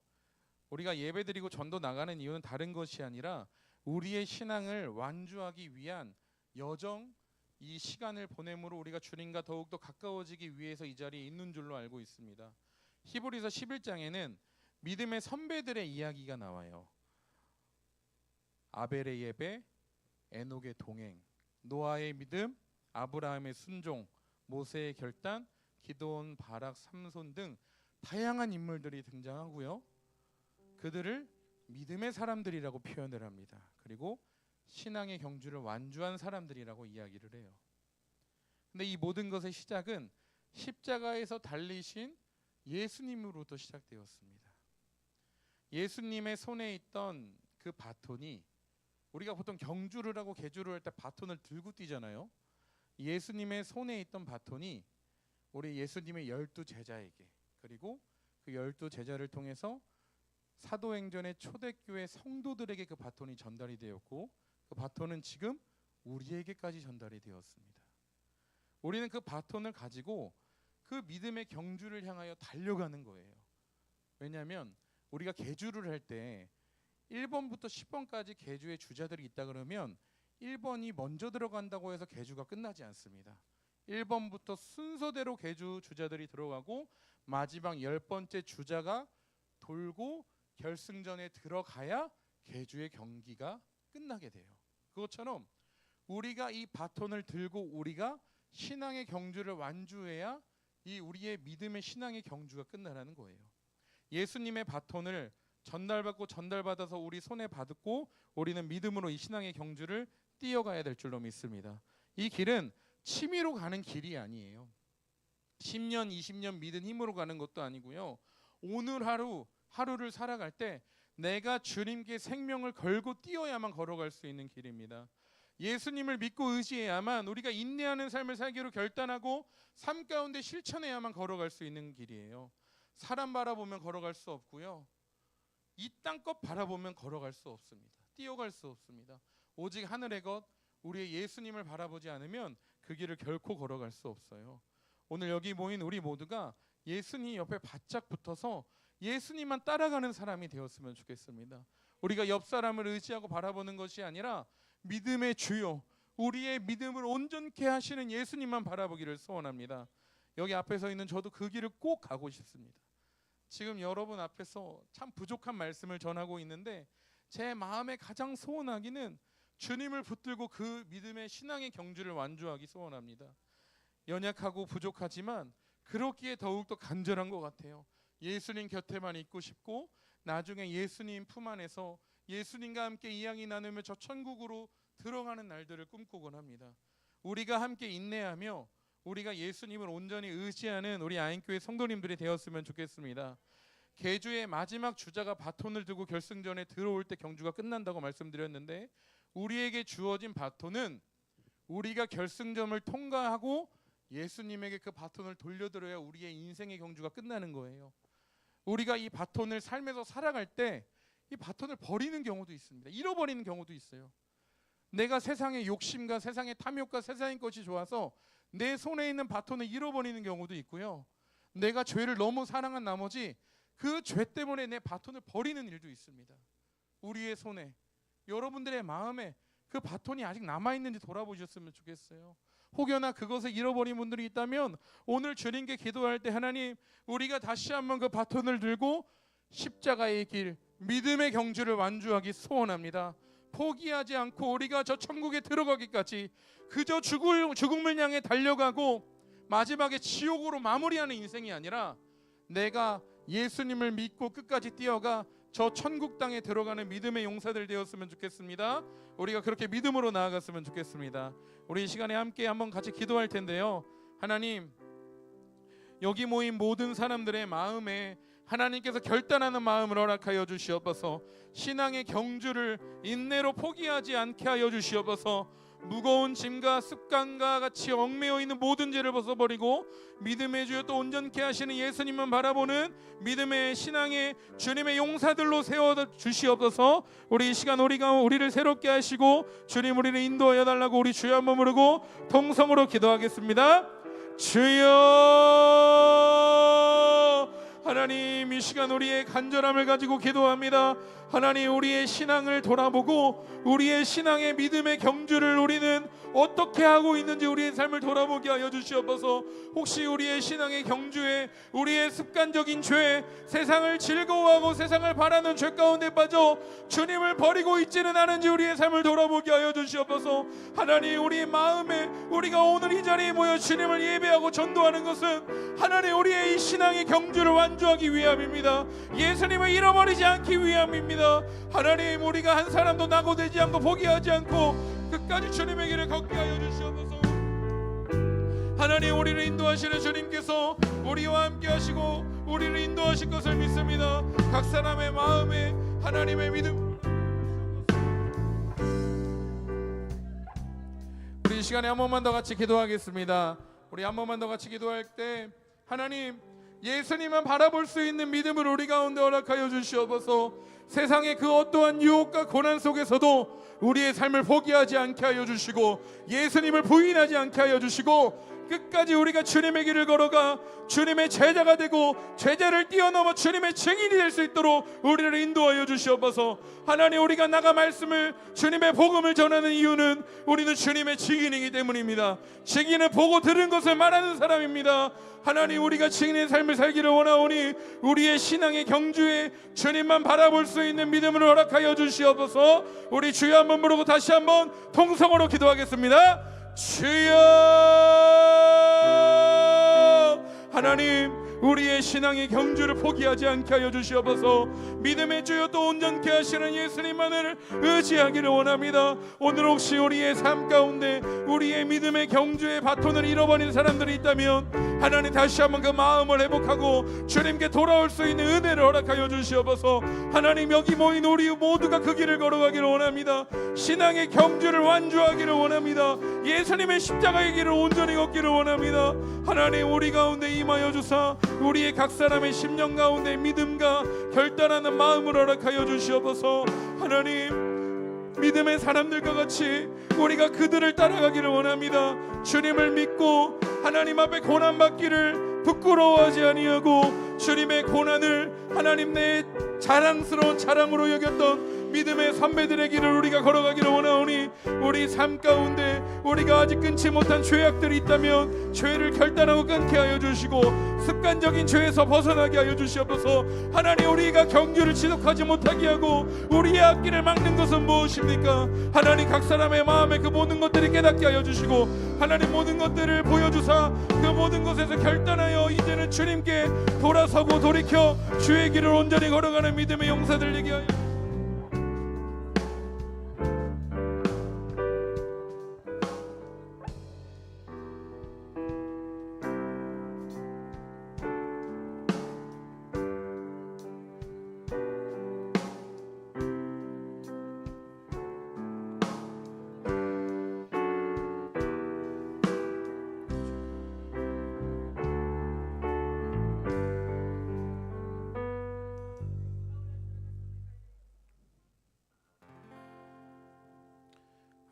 우리가 예배드리고 전도 나가는 이유는 다른 것이 아니라 우리의 신앙을 완주하기 위한 여정, 이 시간을 보냄으로 우리가 주님과 더욱더 가까워지기 위해서 이 자리에 있는 줄로 알고 있습니다. 히브리서 11장에는 믿음의 선배들의 이야기가 나와요. 아벨의 예배, 에녹의 동행, 노아의 믿음, 아브라함의 순종, 모세의 결단, 기드온, 바락, 삼손 등 다양한 인물들이 등장하고요. 그들을 믿음의 사람들이라고 표현을 합니다. 그리고 신앙의 경주를 완주한 사람들이라고 이야기를 해요. 근데 이 모든 것의 시작은 십자가에서 달리신 예수님으로부터 시작되었습니다. 예수님의 손에 있던 그 바톤이, 우리가 보통 경주를 하고 계주를 할 때 바톤을 들고 뛰잖아요. 예수님의 손에 있던 바톤이 우리 예수님의 12제자에게, 그리고 그 12제자를 통해서 사도행전의 초대교회 성도들에게 그 바톤이 전달이 되었고, 그 바톤은 지금 우리에게까지 전달이 되었습니다. 우리는 그 바톤을 가지고 그 믿음의 경주를 향하여 달려가는 거예요. 왜냐하면 우리가 계주를 할 때 1번부터 10번까지 계주의 주자들이 있다 그러면 1번이 먼저 들어간다고 해서 계주가 끝나지 않습니다. 1번부터 순서대로 계주 주자들이 들어가고 마지막 10번째 주자가 돌고 결승전에 들어가야 계주의 경기가 끝나게 돼요. 그것처럼 우리가 이 바톤을 들고 우리가 신앙의 경주를 완주해야 이 우리의 믿음의 신앙의 경주가 끝나라는 거예요. 예수님의 바톤을 전달받아서 우리 손에 받고 우리는 믿음으로 이 신앙의 경주를 뛰어가야 될 줄로 믿습니다. 이 길은 취미로 가는 길이 아니에요. 10년, 20년 믿은 힘으로 가는 것도 아니고요. 오늘 하루를 살아갈 때 내가 주님께 생명을 걸고 뛰어야만 걸어갈 수 있는 길입니다. 예수님을 믿고 의지해야만, 우리가 인내하는 삶을 살기로 결단하고 삶 가운데 실천해야만 걸어갈 수 있는 길이에요. 사람 바라보면 걸어갈 수 없고요. 이 땅 것 바라보면 걸어갈 수 없습니다. 뛰어갈 수 없습니다. 오직 하늘의 것, 우리의 예수님을 바라보지 않으면 그 길을 결코 걸어갈 수 없어요. 오늘 여기 모인 우리 모두가 예수님 옆에 바짝 붙어서 예수님만 따라가는 사람이 되었으면 좋겠습니다. 우리가 옆 사람을 의지하고 바라보는 것이 아니라 믿음의 주요, 우리의 믿음을 온전케 하시는 예수님만 바라보기를 소원합니다. 여기 앞에 서 있는 저도 그 길을 꼭 가고 싶습니다. 지금 여러분 앞에서 참 부족한 말씀을 전하고 있는데 제 마음에 가장 소원하기는 주님을 붙들고 그 믿음의 신앙의 경주를 완주하기 소원합니다. 연약하고 부족하지만 그렇기에 더욱더 간절한 것 같아요. 예수님 곁에만 있고 싶고 나중에 예수님 품 안에서 예수님과 함께 이야기 나누며 저 천국으로 들어가는 날들을 꿈꾸곤 합니다. 우리가 함께 인내하며 우리가 예수님을 온전히 의지하는 우리 아인교회 성도님들이 되었으면 좋겠습니다. 계주의 마지막 주자가 바톤을 들고 결승전에 들어올 때 경주가 끝난다고 말씀드렸는데, 우리에게 주어진 바톤은 우리가 결승점을 통과하고 예수님에게 그 바톤을 돌려드려야 우리의 인생의 경주가 끝나는 거예요. 우리가 이 바톤을 삶에서 살아갈 때 이 바톤을 버리는 경우도 있습니다. 잃어버리는 경우도 있어요. 내가 세상의 욕심과 세상의 탐욕과 세상의 것이 좋아서 내 손에 있는 바톤을 잃어버리는 경우도 있고요. 내가 죄를 너무 사랑한 나머지 그 죄 때문에 내 바톤을 버리는 일도 있습니다. 우리의 손에, 여러분들의 마음에 그 바톤이 아직 남아있는지 돌아보셨으면 좋겠어요. 혹여나 그것을 잃어버린 분들이 있다면 오늘 주님께 기도할 때 하나님, 우리가 다시 한번 그 바톤을 들고 십자가의 길, 믿음의 경주를 완주하기 소원합니다. 포기하지 않고 우리가 저 천국에 들어가기까지 그저 죽음을 향해 달려가고 마지막에 지옥으로 마무리하는 인생이 아니라 내가 예수님을 믿고 끝까지 뛰어가 저 천국 땅에 들어가는 믿음의 용사들 되었으면 좋겠습니다. 우리가 그렇게 믿음으로 나아갔으면 좋겠습니다. 우리 이 시간에 함께 한번 같이 기도할 텐데요. 하나님, 여기 모인 모든 사람들의 마음에 하나님께서 결단하는 마음을 허락하여 주시옵소서. 신앙의 경주를 인내로 포기하지 않게 하여 주시옵소서. 무거운 짐과 습관과 같이 얽매여 있는 모든 죄를 벗어버리고 믿음의 주여 또 온전케 하시는 예수님만 바라보는 믿음의 신앙의 주님의 용사들로 세워주시옵소서. 우리 이 시간 우리를 새롭게 하시고 주님 우리를 인도하여 달라고 우리 주여 한번 부르고 통성으로 기도하겠습니다. 주여, 하나님 이 시간 우리의 간절함을 가지고 기도합니다. 하나님, 우리의 신앙을 돌아보고 우리의 신앙의 믿음의 경주를 우리는 어떻게 하고 있는지 우리의 삶을 돌아보게 하여 주시옵소서. 혹시 우리의 신앙의 경주에 우리의 습관적인 죄, 세상을 즐거워하고 세상을 바라는 죄 가운데 빠져 주님을 버리고 있지는 않은지 우리의 삶을 돌아보게 하여 주시옵소서. 하나님, 우리의 마음에 우리가 오늘 이 자리에 모여 주님을 예배하고 전도하는 것은 하나님 우리의 이 신앙의 경주를 완주하기 위함입니다. 예수님을 잃어버리지 않기 위함입니다. 하나님, 우리가 한 사람도 낙오되지 않고 포기하지 않고 끝까지 주님의 길을 걷게 하여 주시옵소서. 하나님, 우리를 인도하시는 주님께서 우리와 함께 하시고 우리를 인도하실 것을 믿습니다. 각 사람의 마음에 하나님의 믿음, 우리 이 시간에 한 번만 더 같이 기도하겠습니다. 우리 한 번만 더 같이 기도할 때 하나님, 예수님만 바라볼 수 있는 믿음을 우리 가운데 허락하여 주시옵소서. 세상의 그 어떠한 유혹과 고난 속에서도 우리의 삶을 포기하지 않게 하여 주시고 예수님을 부인하지 않게 하여 주시고 끝까지 우리가 주님의 길을 걸어가 주님의 제자가 되고 제자를 뛰어넘어 주님의 증인이 될 수 있도록 우리를 인도하여 주시옵소서. 하나님, 우리가 나가 말씀을 주님의 복음을 전하는 이유는 우리는 주님의 증인이기 때문입니다. 증인은 보고 들은 것을 말하는 사람입니다. 하나님, 우리가 증인의 삶을 살기를 원하오니 우리의 신앙의 경주에 주님만 바라볼 수 있는 믿음을 허락하여 주시옵소서. 우리 주여 한번 부르고 다시 한번 통성으로 기도하겠습니다. 주여. 하나님, 우리의 신앙의 경주를 포기하지 않게 하여 주시옵소서. 믿음의 주여 또 온전케 하시는 예수님만을 의지하기를 원합니다. 오늘 혹시 우리의 삶 가운데 우리의 믿음의 경주의 바톤을 잃어버린 사람들이 있다면 하나님, 다시 한번 그 마음을 회복하고 주님께 돌아올 수 있는 은혜를 허락하여 주시옵소서. 하나님, 여기 모인 우리 모두가 그 길을 걸어가기를 원합니다. 신앙의 경주를 완주하기를 원합니다. 예수님의 십자가의 길을 온전히 걷기를 원합니다. 하나님, 우리 가운데 임하여 주사 우리의 각 사람의 심령 가운데 믿음과 결단하는 마음을 허락하여 주시옵소서. 하나님, 믿음의 사람들과 같이 우리가 그들을 따라가기를 원합니다. 주님을 믿고 하나님 앞에 고난받기를 부끄러워하지 아니하고 주님의 고난을 하나님 내 자랑스러운 자랑으로 여겼던 믿음의 선배들의 길을 우리가 걸어가기를 원하오니 우리 삶 가운데 우리가 아직 끊지 못한 죄악들이 있다면 죄를 결단하고 끊게 하여 주시고 습관적인 죄에서 벗어나게 하여 주시옵소서. 하나님, 우리가 경주를 지속하지 못하게 하고 우리의 앞길을 막는 것은 무엇입니까? 하나님, 각 사람의 마음에 그 모든 것들이 깨닫게 하여 주시고 하나님, 모든 것들을 보여주사 그 모든 것에서 결단하여 이제는 주님께 돌아서고 돌이켜 주의 길을 온전히 걸어가는 믿음의 용사들 되게 하여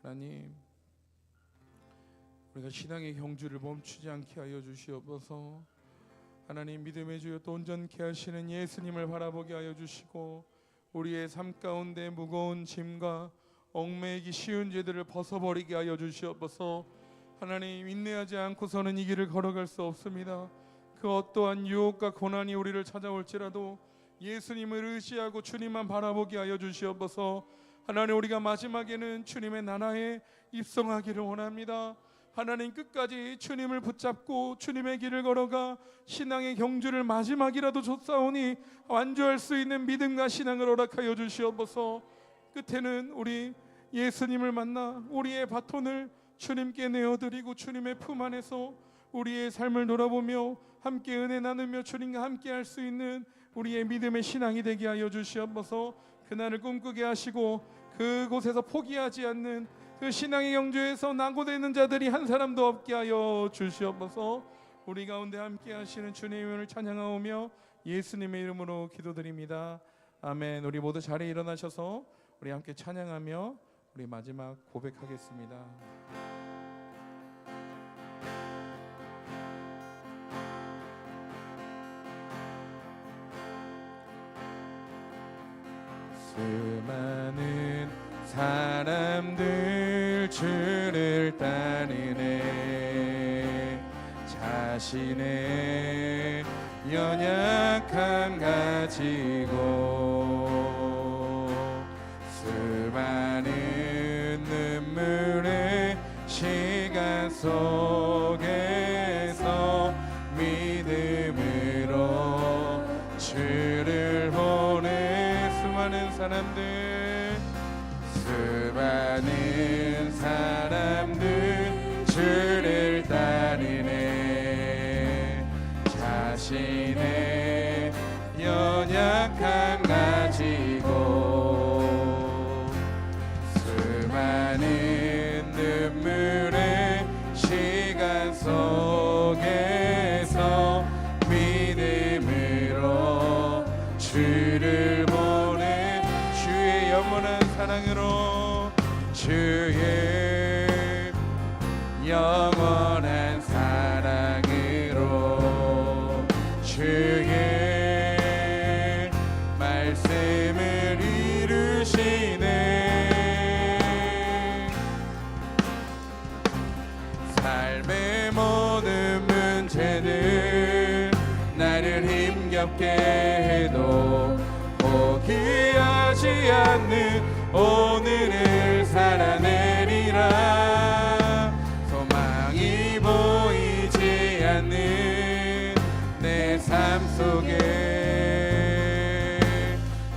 하나님, 우리가 신앙의 경주를 멈추지 않게 하여 주시옵소서. 하나님, 믿음의 주여 또 온전케 하시는 예수님을 바라보게 하여 주시고 우리의 삶 가운데 무거운 짐과 얽매이기 쉬운 죄들을 벗어버리게 하여 주시옵소서. 하나님, 인내하지 않고서는 이 길을 걸어갈 수 없습니다. 그 어떠한 유혹과 고난이 우리를 찾아올지라도 예수님을 의지하고 주님만 바라보게 하여 주시옵소서. 하나님, 우리가 마지막에는 주님의 나라에 입성하기를 원합니다. 하나님, 끝까지 주님을 붙잡고 주님의 길을 걸어가 신앙의 경주를 마지막이라도 줬사오니 완주할 수 있는 믿음과 신앙을 허락하여 주시옵소서. 끝에는 우리 예수님을 만나 우리의 바톤을 주님께 내어드리고 주님의 품 안에서 우리의 삶을 돌아보며 함께 은혜 나누며 주님과 함께 할 수 있는 우리의 믿음의 신앙이 되게 하여 주시옵소서. 그날을 꿈꾸게 하시고 그곳에서 포기하지 않는 그 신앙의 경주에서 낙오되는 자들이 한 사람도 없게 하여 주시옵소서. 우리 가운데 함께 하시는 주님의 이름을 찬양하오며 예수님의 이름으로 기도드립니다. 아멘. 우리 모두 자리에 일어나셔서 우리 함께 찬양하며 우리 마지막 고백하겠습니다. 수많은 사람들 주를 따르네. 자신의 연약함 가지고 수많은 눈물의 시간 속에서 믿음으로 수많은 사람들 수많은 사람들 주를 따르네 자신의 연약함 가지고 수많은 눈물의 시간 속에서 믿음으로 주를 보내 주의 영원한 사랑으로 주의 영원한 사랑으로 주의 말씀을 이루시네 삶의 모든 문제들 나를 힘겹게 해도 포기하지 않는 오늘을 살아내리라 소망이 보이지 않는 내 삶 속에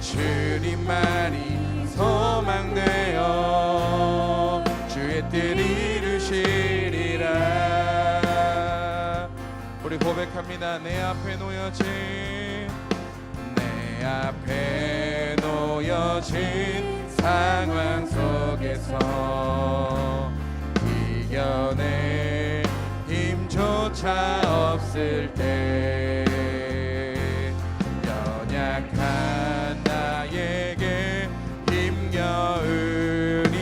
주님만이 소망되어 주의 뜻 이루시리라 우리 고백합니다. 내 앞에 놓여진 내 앞에 놓여진 상황 속에서 이겨낼 힘조차 없을 때 연약한 나에게 힘겨운 이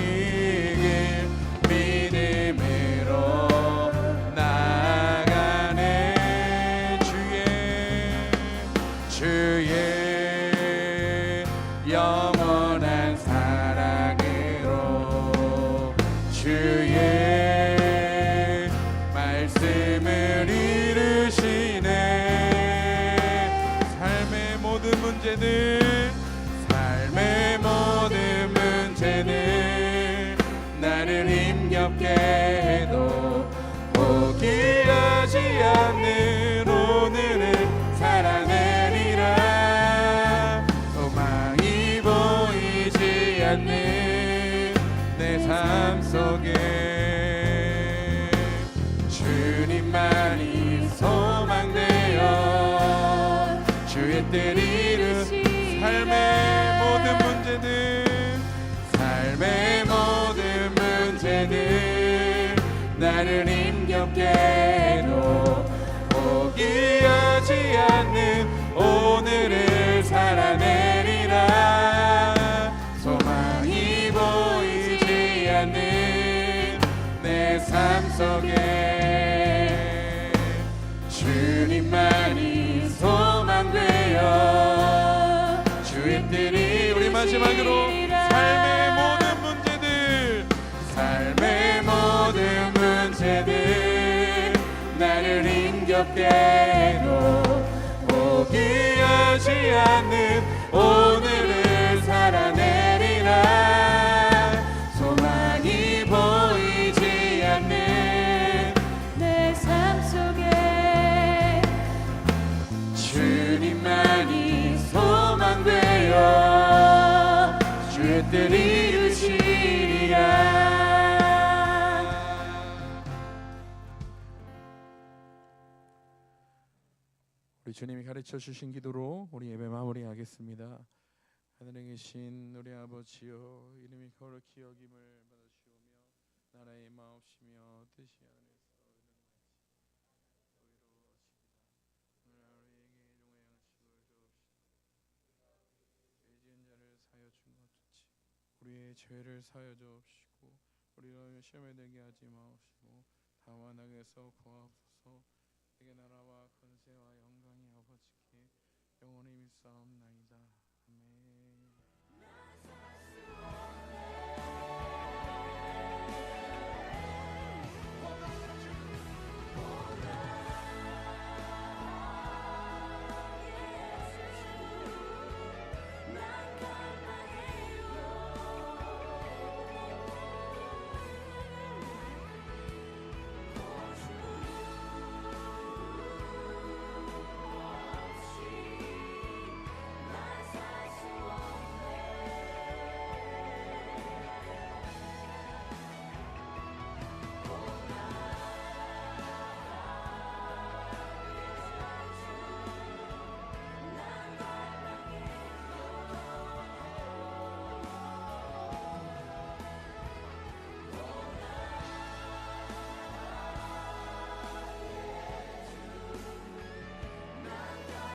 길 믿음으로 나아가네 주의 영원한 사랑으로 주의 말씀을 이루시네 삶의 모든 문제들 나를 힘겹게 해도 포기하지 않는 오늘을 살아내리라 소망이 보이지 않는 내 삶 속에 주님만이 소망되어 주의 뜻 이루시 삶의 모든 문제들 나를 힘겹게 해도 포기하지 않는 오늘을 살아내리라 소망이 보이지 않는 내 삶 속에 주님만이 소망되어 주의 뜻이 우리 마지막으로 삶의 모든 문제들 나를 힘겹게 해도 포기하지 않는 오늘을 살아내리라 소망이 보이지 않는 내 삶 속에 주님만이 소망되어 주의 뜻 이루시리라 우리 주님이 가르쳐 주신 기도로 우리 예배 마무리하겠습니다. 하늘에 계신 우리 아버지여 이름이 거룩히 여김을 받으시오며 나라의 마옵시며 뜻이 하늘에서 오늘 하루에게 일용할 양식을 주옵시고 죄 지은 자를 사하여 준 것 좋지 우리의 죄를 사하여 주옵시고 우리를 시험에 들게 하지 마옵시고 다만 악에서 구하옵소서 내게 나라와 권세와 영광이 아버지께 영원히 믿사옵나이다. 아멘.